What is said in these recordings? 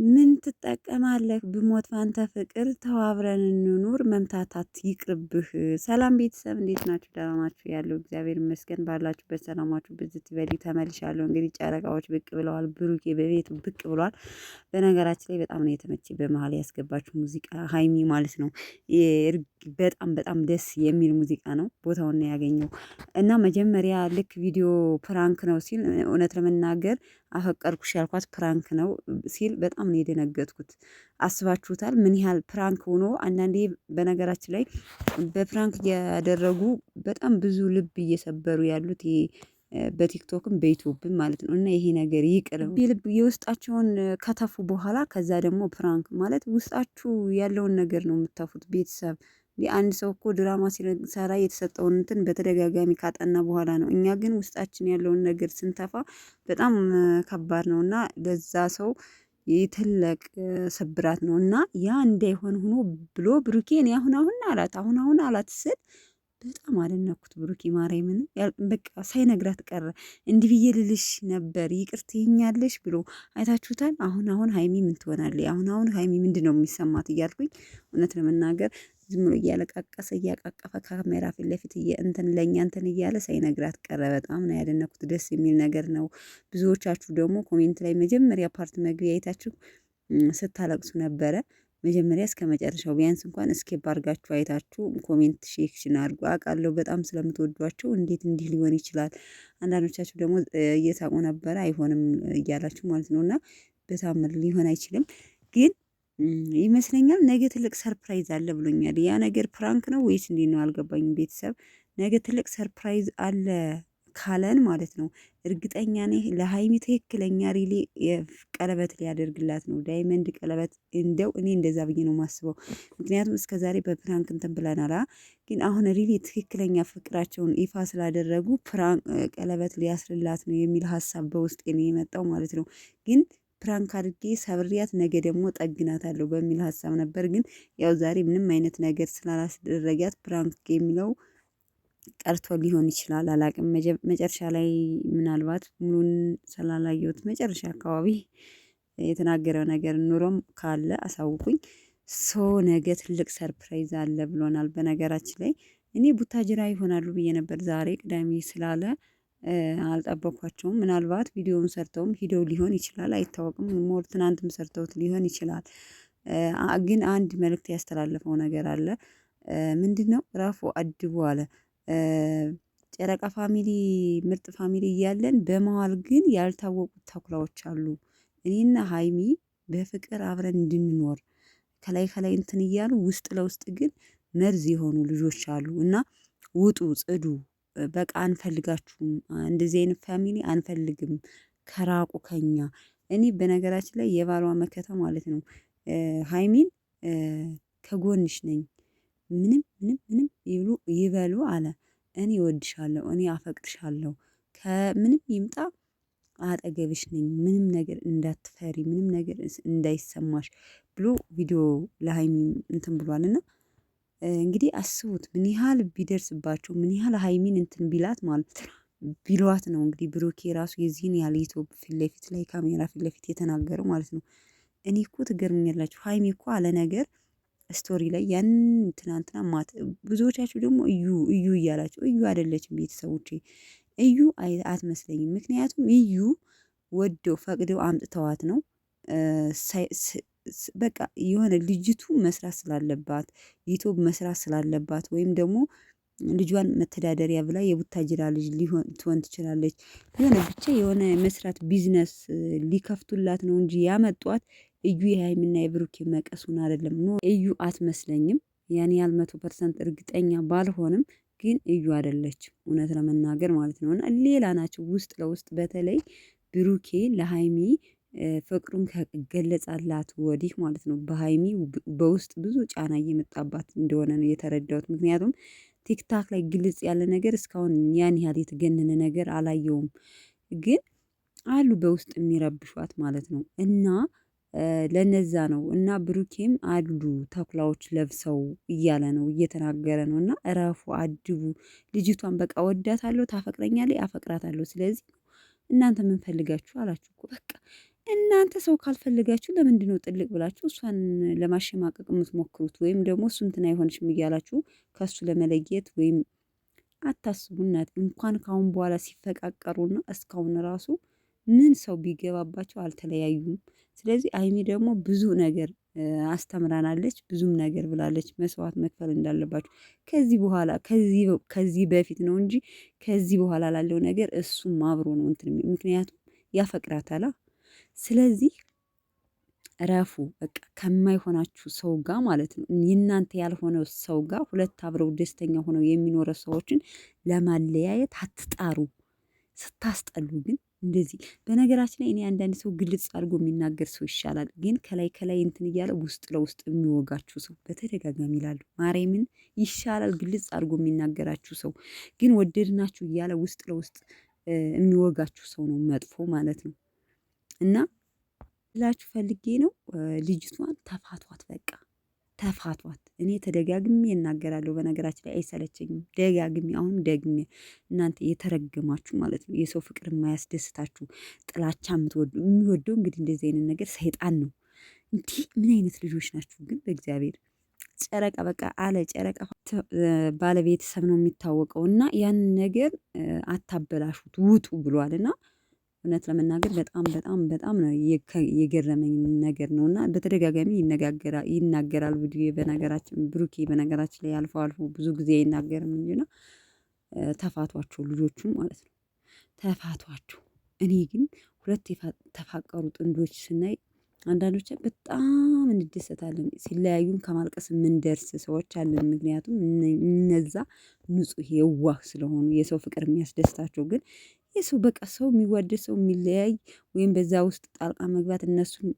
ምን ትጠቀማለህ? ብሞት ባንተ ፍቅር ተዋብረን እንኑር መምታታት ይቅርብህ። ሰላም ቤተሰብ እንዴት ናችሁ? ደህና ናችሁ? ያለው እግዚአብሔር ይመስገን። ባላችሁበት ሰላማችሁ ብዝት ይበል። ተመልሻለሁ። እንግዲህ ጨረቃዎች ብቅ ብለዋል። ብሩኬ በቤቱ ብቅ ብሏል። በነገራችን ላይ በጣም ነው የተመቸኝ በመሃል ያስገባችሁ ሙዚቃ ሀይሚ ማለት ነው። በጣም በጣም ደስ የሚል ሙዚቃ ነው። ቦታውን ነው ያገኘው እና መጀመሪያ ልክ ቪዲዮ ፕራንክ ነው ሲል እውነት ለመናገር አፈቀርኩሽ ያልኳት ፕራንክ ነው ሲል በጣም ነው የደነገጥኩት። አስባችሁታል? ምን ያህል ፕራንክ ሆኖ አንዳንዴ በነገራችን ላይ በፕራንክ እያደረጉ በጣም ብዙ ልብ እየሰበሩ ያሉት ይሄ በቲክቶክም በዩቲዩብም ማለት ነው። እና ይሄ ነገር ይቅር ልብ የውስጣቸውን ከተፉ በኋላ ከዛ ደግሞ ፕራንክ ማለት ውስጣችሁ ያለውን ነገር ነው የምታፉት። ቤተሰብ አንድ ሰው እኮ ድራማ ሲሰራ የተሰጠውን እንትን በተደጋጋሚ ካጠና በኋላ ነው። እኛ ግን ውስጣችን ያለውን ነገር ስንተፋ በጣም ከባድ ነው እና ለዛ ሰው ትልቅ ስብራት ነው እና ያ እንዳይሆን ሆኖ ብሎ ብሩኬ እኔ አሁን አላት ስል በጣም አደነኩት። ብሩኬ ማርያምን በቃ ሳይነግራት ቀረ። እንዲህ ብዬ ልልሽ ነበር ይቅር ትይኛለሽ ብሎ አይታችሁታል። አሁን ሀይሚ ምን ትሆናለች? አሁን ሀይሚ ምንድነው የሚሰማት እያልኩኝ እውነት ለመናገር ዝም ብሎ እያለቃቀሰ እያቃቀፈ ካሜራ ፊት ለፊት እንትን ለእኛ እንትን እያለ ሳይነግራት ቀረ። በጣም ነው ያደነኩት። ደስ የሚል ነገር ነው። ብዙዎቻችሁ ደግሞ ኮሜንት ላይ መጀመሪያ ፓርት መግቢያ አይታችሁ ስታለቅሱ ነበረ። መጀመሪያ እስከ መጨረሻው ቢያንስ እንኳን እስኬፕ አድርጋችሁ አይታችሁ ኮሜንት ሴክሽን አድርጉ። አውቃለሁ በጣም ስለምትወዷቸው እንዴት እንዲህ ሊሆን ይችላል። አንዳንዶቻችሁ ደግሞ እየሳቁ ነበረ አይሆንም እያላችሁ ማለት ነው። እና በታምር ሊሆን አይችልም ግን ይመስለኛል ነገ ትልቅ ሰርፕራይዝ አለ ብሎኛል። ያ ነገር ፕራንክ ነው ወይስ እንዴት ነው አልገባኝም። ቤተሰብ ነገ ትልቅ ሰርፕራይዝ አለ ካለን ማለት ነው እርግጠኛ ነኝ ለሀይሚ ትክክለኛ ሪሊ ቀለበት ሊያደርግላት ነው። ዳይመንድ ቀለበት እንደው እኔ እንደዛ ብዬ ነው የማስበው። ምክንያቱም እስከዛሬ በፕራንክ እንትን ብለናል። ግን አሁን ሪሊ ትክክለኛ ፍቅራቸውን ይፋ ስላደረጉ ፕራንክ ቀለበት ሊያስርላት ነው የሚል ሀሳብ በውስጤ ነው የመጣው ማለት ነው። ግን ፕራንክ አድርጌ ሰብሪያት ነገ ደግሞ ጠግናታለሁ በሚል ሀሳብ ነበር። ግን ያው ዛሬ ምንም አይነት ነገር ስላላስደረጊያት ፕራንክ የሚለው ቀርቶ ሊሆን ይችላል። አላቅም መጨረሻ ላይ ምናልባት ሙሉን ስላላየሁት መጨረሻ አካባቢ የተናገረው ነገር ኑሮም ካለ አሳውቁኝ። ሶ ነገ ትልቅ ሰርፕራይዝ አለ ብሎናል። በነገራችን ላይ እኔ ቡታጅራ ይሆናሉ ብዬ ነበር ዛሬ ቅዳሜ ስላለ አልጠበኳቸውም። ምናልባት ቪዲዮውን ሰርተውም ሂደው ሊሆን ይችላል አይታወቅም። ሞር ትናንትም ሰርተውት ሊሆን ይችላል። ግን አንድ መልእክት ያስተላለፈው ነገር አለ። ምንድነው? ራፉ አድቡ አለ። ጨረቃ ፋሚሊ ምርጥ ፋሚሊ እያለን በመሃል ግን ያልታወቁት ተኩላዎች አሉ። እኔና ሀይሚ በፍቅር አብረን እንድንኖር ከላይ እንትን እያሉ ውስጥ ለውስጥ ግን መርዝ የሆኑ ልጆች አሉ እና ውጡ፣ ጽዱ፣ በቃ አንፈልጋችሁም፣ እንደዚህ አይነት ፋሚሊ አንፈልግም፣ ከራቁ ከኛ። እኔ በነገራችን ላይ የባሏ መከታ ማለት ነው። ሀይሚን ከጎንሽ ነኝ ምንም ይበሉ አለ። እኔ እወድሻለሁ፣ እኔ አፈቅርሻለሁ፣ ከምንም ይምጣ አጠገብሽ ነኝ፣ ምንም ነገር እንዳትፈሪ፣ ምንም ነገር እንዳይሰማሽ ብሎ ቪዲዮ ለሀይሚ እንትን ብሏልና እንግዲህ አስቡት ምን ያህል ቢደርስባቸው ምን ያህል ሀይሚን እንትን ቢላት ማለት ነው ቢሏት ነው እንግዲህ ብሩኬ ራሱ የዚህን ያህል ዩቲዩብ ፊት ለፊት ላይ ካሜራ ፊት ለፊት የተናገረው ማለት ነው። እኔ እኮ ትገርምኛላችሁ። ሀይሚ እኮ አለ ነገር ስቶሪ ላይ ያን ትናንትና ማት ብዙዎቻችሁ ደግሞ እዩ እያላችሁ እዩ አይደለችም ቤተሰቦቼ፣ እዩ አትመስለኝም። ምክንያቱም እዩ ወደው ፈቅደው አምጥተዋት ነው። በቃ የሆነ ልጅቱ መስራት ስላለባት ዩቲዩብ መስራት ስላለባት ወይም ደግሞ ልጇን መተዳደሪያ ብላ የቡታጅራ ልጅ ትሆን ትችላለች። የሆነ ብቻ የሆነ መስራት ቢዝነስ ሊከፍቱላት ነው እንጂ ያመጧት እዩ የሀይሚና የብሩኬ መቀሱን አይደለም። ኖ እዩ አትመስለኝም። ያን ያህል 100% እርግጠኛ ባልሆንም ግን እዩ አይደለችም እውነት ለመናገር ማለት ነው። እና ሌላ ናቸው ውስጥ ለውስጥ በተለይ ብሩኬ ለሀይሚ ፍቅሩን ከገለጻላት ወዲህ ማለት ነው በሀይሚ በውስጥ ብዙ ጫና እየመጣባት እንደሆነ ነው የተረዳሁት። ምክንያቱም ቲክታክ ላይ ግልጽ ያለ ነገር እስካሁን ያን ያህል የተገነነ ነገር አላየውም። ግን አሉ በውስጥ የሚረብሿት ማለት ነው። እና ለነዛ ነው እና ብሩኬም አሉ ተኩላዎች ለብሰው እያለ ነው እየተናገረ ነው። እና እረፉ፣ አድቡ፣ ልጅቷን በቃ ወዳታለሁ፣ ታፈቅረኛለች፣ አፈቅራታለሁ። ስለዚህ እናንተ ምን ፈልጋችሁ አላችሁ እኮ በቃ እናንተ ሰው ካልፈለጋችሁ ለምንድነው ጥልቅ ብላችሁ እሷን ለማሸማቀቅ የምትሞክሩት? ወይም ደግሞ እሱ እንትን አይሆንሽም እያላችሁ ከእሱ ለመለየት ወይም አታስቡ። እናት እንኳን ካሁን በኋላ ሲፈቃቀሩና እስካሁን ራሱ ምን ሰው ቢገባባቸው አልተለያዩም። ስለዚህ አይሚ ደግሞ ብዙ ነገር አስተምራናለች፣ ብዙም ነገር ብላለች። መስዋዕት መክፈል እንዳለባችሁ ከዚህ በኋላ ከዚህ በፊት ነው እንጂ ከዚህ በኋላ ላለው ነገር እሱም አብሮ ነው እንትን ምክንያቱም ያፈቅራታላ። ስለዚህ ረፉ በቃ ከማይሆናችሁ ሰው ጋር ማለት ነው። የእናንተ ያልሆነ ሰው ጋር ሁለት አብረው ደስተኛ ሆነው የሚኖረ ሰዎችን ለማለያየት አትጣሩ። ስታስጠሉ ግን እንደዚህ በነገራችን ላይ እኔ አንዳንድ ሰው ግልጽ አድርጎ የሚናገር ሰው ይሻላል። ግን ከላይ ከላይ እንትን እያለ ውስጥ ለውስጥ የሚወጋችሁ ሰው በተደጋጋሚ ይላሉ ማርያምን ይሻላል ግልጽ አድርጎ የሚናገራችሁ ሰው። ግን ወደድናችሁ እያለ ውስጥ ለውስጥ የሚወጋችሁ ሰው ነው መጥፎ ማለት ነው። እና ላችሁ ፈልጌ ነው ልጅቷን ተፋቷት፣ በቃ ተፋቷት። እኔ ተደጋግሜ እናገራለሁ። በነገራችን ላይ አይሰለቸኝም። ደጋግሜ አሁን ደግሜ እናንተ የተረገማችሁ ማለት ነው፣ የሰው ፍቅር የማያስደስታችሁ ጥላቻ የሚወደው እንግዲህ እንደዚህ አይነት ነገር ሰይጣን ነው። እንዲህ ምን አይነት ልጆች ናችሁ ግን በእግዚአብሔር። ጨረቃ በቃ አለ ጨረቃ ባለቤተሰብ ነው የሚታወቀው እና ያንን ነገር አታበላሹት ውጡ ብሏል እና እውነት ለመናገር በጣም በጣም በጣም ነው የገረመኝ ነገር ነው እና በተደጋጋሚ ይናገራል በነገራችን ብሩኬ በነገራችን ላይ አልፎ አልፎ ብዙ ጊዜ አይናገርም እንጂ ነው። ተፋቷቸው ልጆቹን ማለት ነው ተፋቷቸው። እኔ ግን ሁለት የተፋቀሩ ጥንዶች ስናይ አንዳንዶች በጣም እንደሰታለን፣ ሲለያዩን ከማልቀስ የምንደርስ ሰዎች አለን። ምክንያቱም እነዛ ንጹህ የዋህ ስለሆኑ የሰው ፍቅር የሚያስደስታቸው ግን የሰው በቃ ሰው የሚዋደድ ሰው የሚለያይ ወይም በዛ ውስጥ ጣልቃ መግባት እነሱን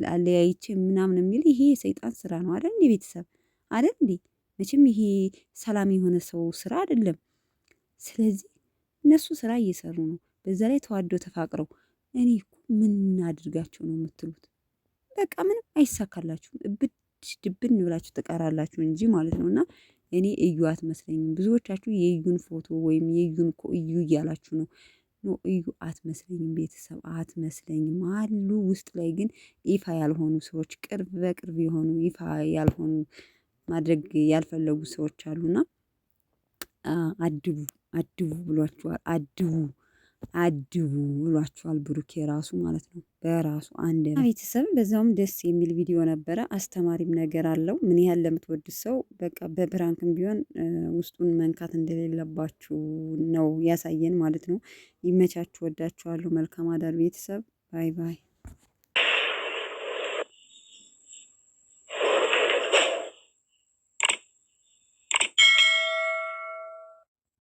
አለያይቼ ምናምን የሚል ይሄ የሰይጣን ስራ ነው አይደል እንዴ? ቤተሰብ አይደል እንዴ? መቼም ይሄ ሰላም የሆነ ሰው ስራ አይደለም። ስለዚህ እነሱ ስራ እየሰሩ ነው፣ በዛ ላይ ተዋደው ተፋቅረው። እኔ እኮ ምን እናድርጋቸው ነው የምትሉት? በቃ ምንም አይሳካላችሁም፣ እብድ ድብን ብላችሁ ትቀራላችሁ እንጂ ማለት ነው። እና እኔ እዩ አትመስለኝም። ብዙዎቻችሁ የእዩን ፎቶ ወይም የእዩን እኮ እዩ እያላችሁ ነው። እዩ አትመስለኝም፣ ቤተሰብ አትመስለኝም አሉ። ውስጥ ላይ ግን ይፋ ያልሆኑ ሰዎች፣ ቅርብ በቅርብ የሆኑ ይፋ ያልሆኑ ማድረግ ያልፈለጉ ሰዎች አሉና አድቡ አድቡ ብሏችኋል። አድቡ አድቡ ብሏችኋል። ብሩኬ ራሱ ማለት ነው በራሱ አንድ ቤተሰብ። በዛውም ደስ የሚል ቪዲዮ ነበረ፣ አስተማሪም ነገር አለው። ምን ያህል ለምትወዱት ሰው በቃ በብራንክም ቢሆን ውስጡን መንካት እንደሌለባችሁ ነው ያሳየን ማለት ነው። ይመቻችሁ፣ ወዳችኋለሁ። መልካም አዳር ቤተሰብ። ባይ ባይ።